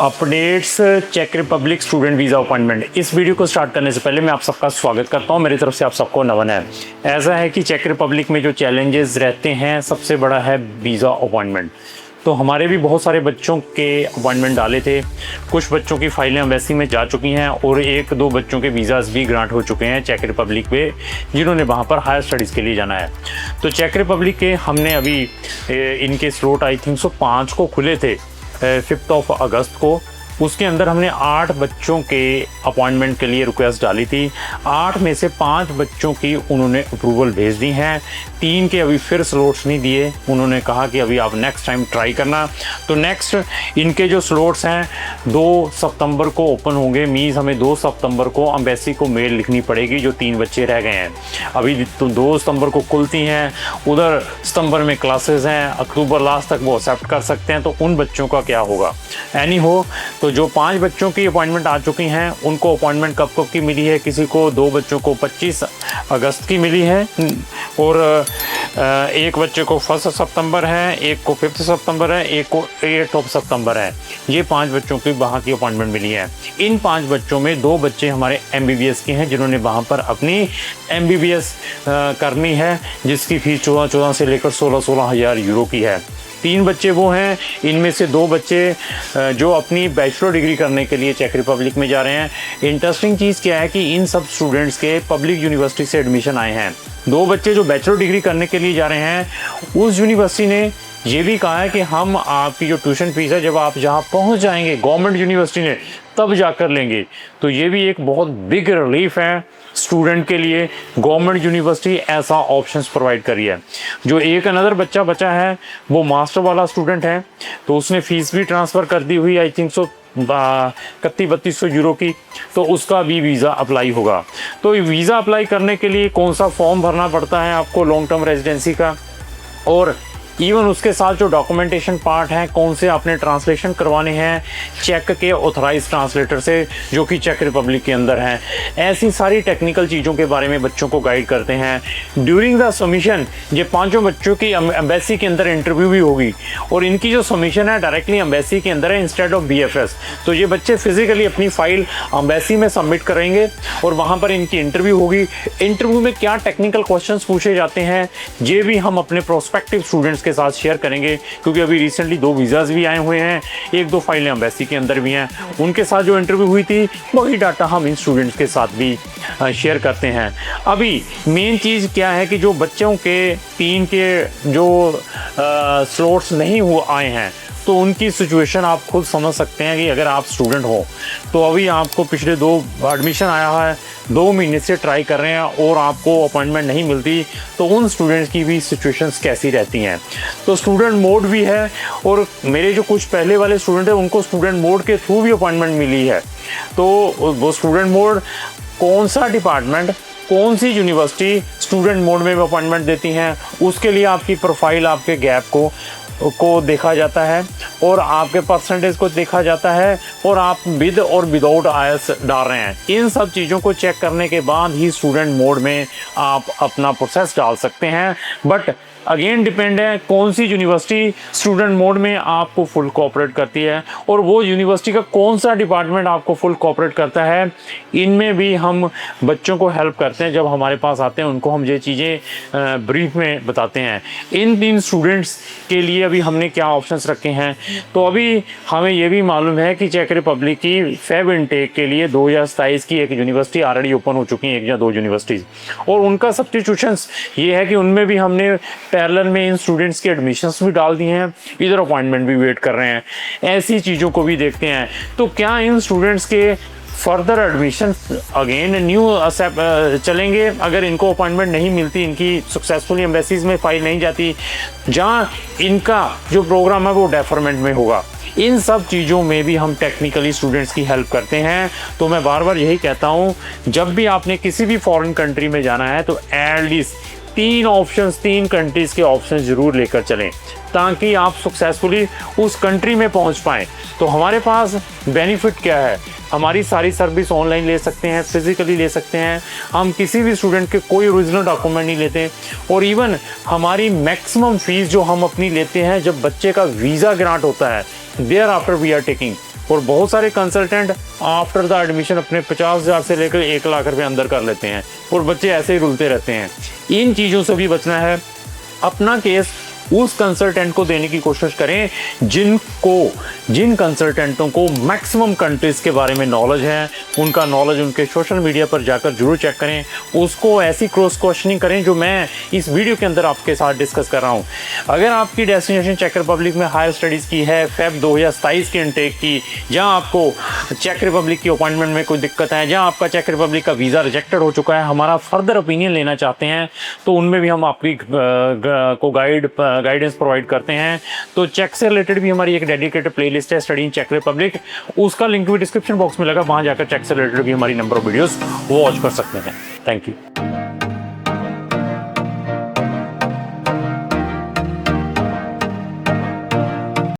Updates चेक Republic student visa appointment. इस video को स्टार्ट करने से पहले मैं आप सबका स्वागत करता हूं। मेरी तरफ से आप सबको नमन है। ऐसा है कि चेक रिपब्लिक में जो चैलेंजेस रहते हैं, सबसे बड़ा है वीज़ा अपॉइंटमेंट। तो हमारे भी बहुत सारे बच्चों के अपॉइंटमेंट डाले थे। कुछ बच्चों की फाइलें एम्बेसी में जा चुकी हैं और एक दो बच्चों के वीज़ाज़ भी ग्रांट हो चुके हैं चेक रिपब्लिक में, जिन्होंने वहाँ पर हायर स्टडीज़ के लिए जाना है। तो चेक रिपब्लिक के हमने अभी इनके स्लॉट आई थिंक 5 को खुले थे 5 अगस्त को। उसके अंदर हमने 8 बच्चों के अपॉइंटमेंट के लिए रिक्वेस्ट डाली थी। 8 में से 5 बच्चों की उन्होंने अप्रूवल भेज दी हैं। 3 के अभी फिर स्लॉट्स नहीं दिए। उन्होंने कहा कि अभी आप नेक्स्ट टाइम ट्राई करना। तो नेक्स्ट इनके जो स्लॉट्स हैं 2 सितंबर को ओपन होंगे। मीन्स हमें 2 सितंबर को एम्बेसी को मेल लिखनी पड़ेगी जो 3 बच्चे रह गए हैं। अभी तो 2 सितंबर को खुलती हैं, उधर सितंबर में क्लासेस हैं, अक्टूबर लास्ट तक वो एक्सेप्ट कर सकते हैं। तो उन बच्चों का क्या होगा? एनी हो, तो जो 5 बच्चों की अपॉइंटमेंट आ चुकी हैं उनको अपॉइंटमेंट कब कब की मिली है? किसी को 2 बच्चों को 25 अगस्त की मिली है और एक बच्चे को 1 सितंबर है, एक को 5 सितंबर है, एक को 8 सितंबर है। ये 5 बच्चों की वहाँ की अपॉइंटमेंट मिली है। इन 5 बच्चों में 2 बच्चे हमारे MBBS के हैं, जिन्होंने वहाँ पर अपनी MBBS करनी है, जिसकी फ़ीस 14 से लेकर 16 हज़ार यूरो की है। 3 बच्चे वो हैं, इनमें से 2 बच्चे जो अपनी बैचलर डिग्री करने के लिए चेक रिपब्लिक में जा रहे हैं। इंटरेस्टिंग चीज़ क्या है कि इन सब स्टूडेंट्स के पब्लिक यूनिवर्सिटी से एडमिशन आए हैं। 2 बच्चे जो बैचलर डिग्री करने के लिए जा रहे हैं, उस यूनिवर्सिटी ने ये भी कहा है कि हम आपकी जो ट्यूशन फीस है, जब आप जहाँ पहुँच जाएंगे गवर्नमेंट यूनिवर्सिटी ने, तब जाकर लेंगे। तो ये भी एक बहुत बिग रिलीफ है स्टूडेंट के लिए। गवर्नमेंट यूनिवर्सिटी ऐसा ऑप्शंस प्रोवाइड करी है। जो एक अनदर बच्चा बचा है वो मास्टर वाला स्टूडेंट है, तो उसने फ़ीस भी ट्रांसफ़र कर दी हुई आई थिंक 3100 यूरो की। तो उसका भी वीज़ा अप्लाई होगा। तो वीज़ा अप्लाई करने के लिए कौन सा फॉर्म भरना पड़ता है आपको लॉन्ग टर्म रेजिडेंसी का, और इवन उसके साथ जो डॉक्यूमेंटेशन पार्ट है, कौन से आपने ट्रांसलेशन करवाने हैं चेक के ऑथराइज ट्रांसलेटर से जो कि चेक रिपब्लिक के अंदर हैं, ऐसी सारी टेक्निकल चीज़ों के बारे में बच्चों को गाइड करते हैं। ड्यूरिंग द सबमिशन ये 5 बच्चों की एम्बेसी के अंदर इंटरव्यू भी होगी, और इनकी जो सबमिशन है डायरेक्टली एम्बेसी के अंदर है इंस्टेड ऑफ BFS। तो ये बच्चे फिजिकली अपनी फाइल एम्बेसी में सबमिट करेंगे और वहाँ पर इनकी इंटरव्यू होगी। इंटरव्यू में क्या टेक्निकल क्वेश्चन पूछे जाते हैं ये भी हम अपने प्रोस्पेक्टिव स्टूडेंट्स के साथ शेयर करेंगे, क्योंकि अभी रिसेंटली 2 वीज़ाज़ भी आए हुए हैं, 1-2 फाइलें एम्बेसी के अंदर भी हैं। उनके साथ जो इंटरव्यू हुई थी वही डाटा हम इन स्टूडेंट्स के साथ भी शेयर करते हैं। अभी मेन चीज़ क्या है कि जो बच्चों के 3 के जो स्लॉट्स नहीं आए हैं, तो उनकी सिचुएशन आप खुद समझ सकते हैं कि अगर आप स्टूडेंट हो तो अभी आपको पिछले 2 एडमिशन आया है, 2 महीने से ट्राई कर रहे हैं और आपको अपॉइंटमेंट नहीं मिलती, तो उन स्टूडेंट्स की भी सिचुएशंस कैसी रहती हैं। तो स्टूडेंट मोड भी है, और मेरे जो कुछ पहले वाले स्टूडेंट हैं उनको स्टूडेंट मोड के थ्रू भी अपॉइंटमेंट मिली है। तो वो स्टूडेंट मोड कौन सा डिपार्टमेंट, कौन सी यूनिवर्सिटी स्टूडेंट मोड में अपॉइंटमेंट देती हैं, उसके लिए आपकी प्रोफाइल, आपके गैप को देखा जाता है और आपके परसेंटेज को देखा जाता है, और आप विद और विदाउट IELTS डाल रहे हैं। इन सब चीज़ों को चेक करने के बाद ही स्टूडेंट मोड में आप अपना प्रोसेस डाल सकते हैं। बट अगेन डिपेंड है कौन सी यूनिवर्सिटी स्टूडेंट मोड में आपको फुल कोऑपरेट करती है, और वो यूनिवर्सिटी का कौन सा डिपार्टमेंट आपको फुल कोऑपरेट करता है। इनमें भी हम बच्चों को हेल्प करते हैं। जब हमारे पास आते हैं उनको हम ये चीज़ें ब्रीफ में बताते हैं। इन 3 स्टूडेंट्स के लिए अभी हमने क्या ऑप्शंस रखे हैं, तो अभी हमें ये भी मालूम है कि चेक रिपब्लिक की फेब इनटेक के लिए 2027 की एक यूनिवर्सिटी ऑलरेडी ओपन हो चुकी है, 1 या 2 यूनिवर्सिटीज़, और उनका सब्स्टिट्यूशंस ये है कि उनमें भी हमने पैरेलल में इन स्टूडेंट्स के एडमिशन्स भी डाल दिए हैं, इधर अपॉइंटमेंट भी वेट कर रहे हैं। ऐसी चीज़ों को भी देखते हैं। तो क्या इन स्टूडेंट्स के फर्दर एडमिशन अगेन न्यू चलेंगे अगर इनको अपॉइंटमेंट नहीं मिलती, इनकी सक्सेसफुली एम्बेसीज में फाइल नहीं जाती, जहाँ इनका जो प्रोग्राम है वो डेफरमेंट में होगा। इन सब चीज़ों में भी हम टेक्निकली स्टूडेंट्स की हेल्प करते हैं। तो मैं बार बार यही कहता हूँ, जब भी आपने किसी भी फॉरेन कंट्री में जाना है तो एटलीस्ट 3 कंट्रीज़ के ऑप्शन ज़रूर लेकर चलें, ताकि आप सक्सेसफुली उस कंट्री में पहुंच पाएँ। तो हमारे पास बेनिफिट क्या है, हमारी सारी सर्विस ऑनलाइन ले सकते हैं, फिज़िकली ले सकते हैं। हम किसी भी स्टूडेंट के कोई ओरिजिनल डॉक्यूमेंट नहीं लेते, और इवन हमारी मैक्सिमम फ़ीस जो हम अपनी लेते हैं जब बच्चे का वीज़ा ग्रांट होता है, thereafter we are taking और बहुत सारे कंसल्टेंट आफ्टर द एडमिशन अपने 50,000 से लेकर 1 लाख रुपए अंदर कर लेते हैं और बच्चे ऐसे ही रुलते रहते हैं। इन चीज़ों से भी बचना है। अपना केस उस कंसल्टेंट को देने की कोशिश करें जिन कंसल्टेंटों को मैक्सिमम कंट्रीज़ के बारे में नॉलेज है। उनका नॉलेज उनके सोशल मीडिया पर जाकर जरूर चेक करें, उसको ऐसी क्रॉस क्वेश्चनिंग करें जो मैं इस वीडियो के अंदर आपके साथ डिस्कस कर रहा हूं। अगर आपकी डेस्टिनेशन चेक रिपब्लिक में हायर स्टडीज़ की है, फेब 2027 की इनटेक की, जहाँ आपको चेक रिपब्लिक की अपॉइंटमेंट में कोई दिक्कत है, जहाँ आपका चेक रिपब्लिक का वीज़ा रिजेक्टेड हो चुका है, हमारा फर्दर ओपिनियन लेना चाहते हैं, तो उनमें भी हम आपकी को गाइडेंस प्रोवाइड करते हैं। तो चेक से रिलेटेड भी हमारी एक डेडिकेटेड प्लेलिस्ट है, स्टडी इन चेक रिपब्लिक, उसका लिंक भी डिस्क्रिप्शन बॉक्स में लगा, वहां जाकर चेक से रिलेटेड भी हमारी नंबर ऑफ वीडियोस वॉच कर सकते हैं। Thank you.